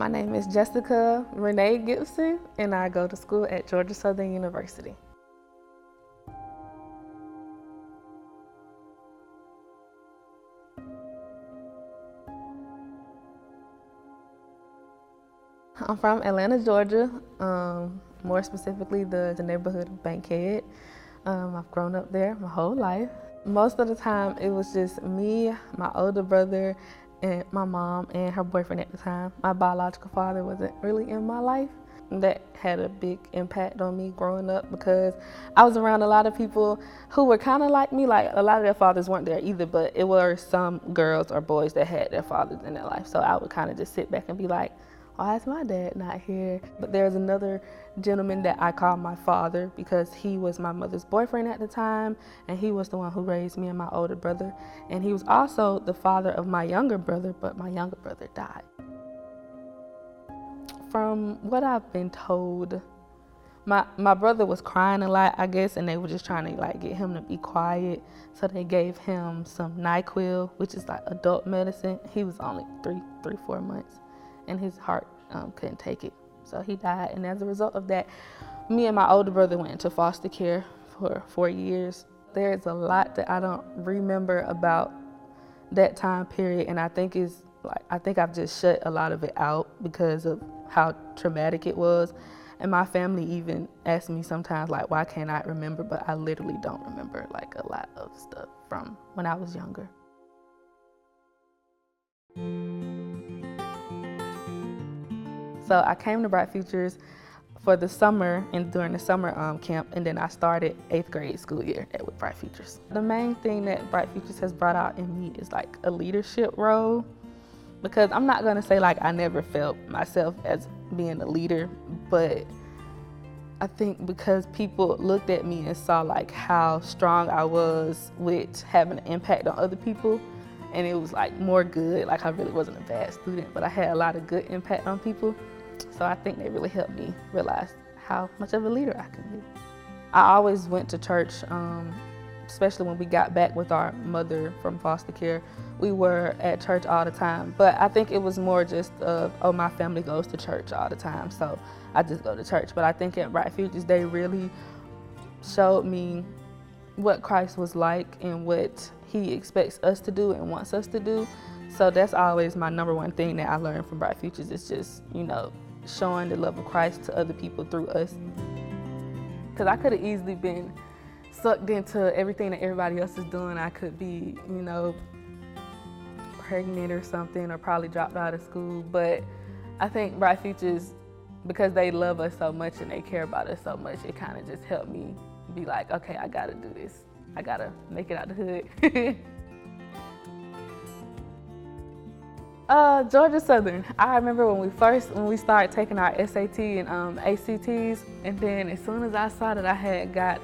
My name is Jessica Renee Gibson, and I go to school at Georgia Southern University. I'm from Atlanta, Georgia, more specifically the neighborhood of Bankhead. I've grown up there my whole life. Most of the time it was just me, my older brother, and my mom and her boyfriend at the time. My biological father wasn't really in my life. That had a big impact on me growing up because I was around a lot of people who were kind of like me. Like, a lot of their fathers weren't there either, but it were some girls or boys that had their fathers in their life. So I would kind of just sit back and be like, why is my dad not here? But there's another gentleman that I call my father because he was my mother's boyfriend at the time, and he was the one who raised me and my older brother. And he was also the father of my younger brother, but my younger brother died. From what I've been told, my brother was crying a lot, I guess, and they were just trying to get him to be quiet. So they gave him some NyQuil, which is like adult medicine. He was only 4 months. And his heart couldn't take it. So he died. And as a result of that, me and my older brother went into foster care for 4 years. There's a lot that I don't remember about that time period. And I think I've just shut a lot of it out because of how traumatic it was. And my family even asks me sometimes, why can't I remember? But I literally don't remember a lot of stuff from when I was younger. So I came to Bright Futures for the summer and during the summer camp, and then I started 8th grade school year with Bright Futures. The main thing that Bright Futures has brought out in me is a leadership role, because I'm not gonna say I never felt myself as being a leader, but I think because people looked at me and saw how strong I was with having an impact on other people, and it was more good. I really wasn't a bad student, but I had a lot of good impact on people. So I think they really helped me realize how much of a leader I could be. I always went to church, especially when we got back with our mother from foster care. We were at church all the time, but I think it was more just my family goes to church all the time, so I just go to church. But I think at Bright Futures, they really showed me what Christ was like and what he expects us to do and wants us to do. So that's always my number one thing that I learned from Bright Futures. It's just, showing the love of Christ to other people through us. Because I could have easily been sucked into everything that everybody else is doing. I could be, pregnant or something, or probably dropped out of school. But I think Bright Futures, because they love us so much and they care about us so much, it kind of just helped me be like, okay, I gotta do this. I gotta make it out the hood. Georgia Southern. I remember when we started taking our SAT and ACTs, and then as soon as I saw that I had got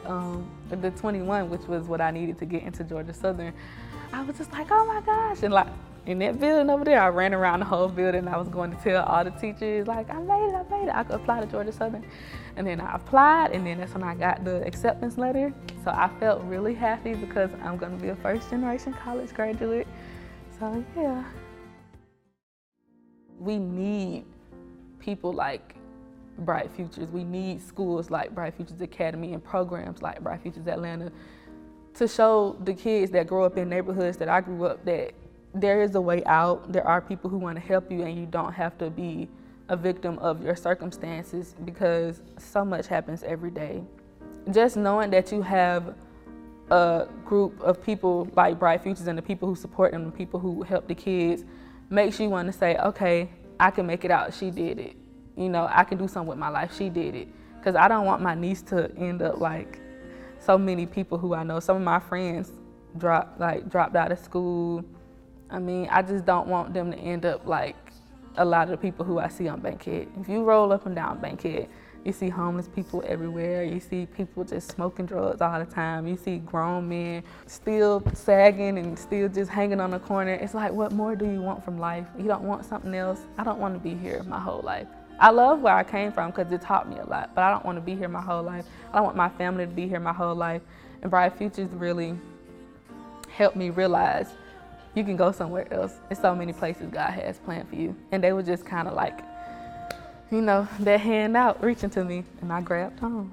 the 21, which was what I needed to get into Georgia Southern, I was just like, oh my gosh. And in that building over there, I ran around the whole building. I was going to tell all the teachers, I made it. I could apply to Georgia Southern. And then I applied, and then that's when I got the acceptance letter. So I felt really happy because I'm gonna be a first-generation college graduate. So yeah. We need people like Bright Futures. We need schools like Bright Futures Academy and programs like Bright Futures Atlanta to show the kids that grow up in neighborhoods that I grew up that there is a way out. There are people who want to help you, and you don't have to be a victim of your circumstances, because so much happens every day. Just knowing that you have a group of people like Bright Futures and the people who support them, the people who help the kids, makes you want to say, okay, I can make it out. She did it. I can do something with my life. She did it. Because I don't want my niece to end up like so many people who I know. Some of my friends dropped out of school. I just don't want them to end up like a lot of the people who I see on Bankhead. If you roll up and down Bankhead, you see homeless people everywhere. You see people just smoking drugs all the time. You see grown men still sagging and still just hanging on the corner. It's like, what more do you want from life? You don't want something else? I don't want to be here my whole life. I love where I came from because it taught me a lot, but I don't want to be here my whole life. I don't want my family to be here my whole life. And Bright Futures really helped me realize you can go somewhere else. There's so many places God has planned for you. And they were just kind of that hand out, reaching to me, and I grabbed home.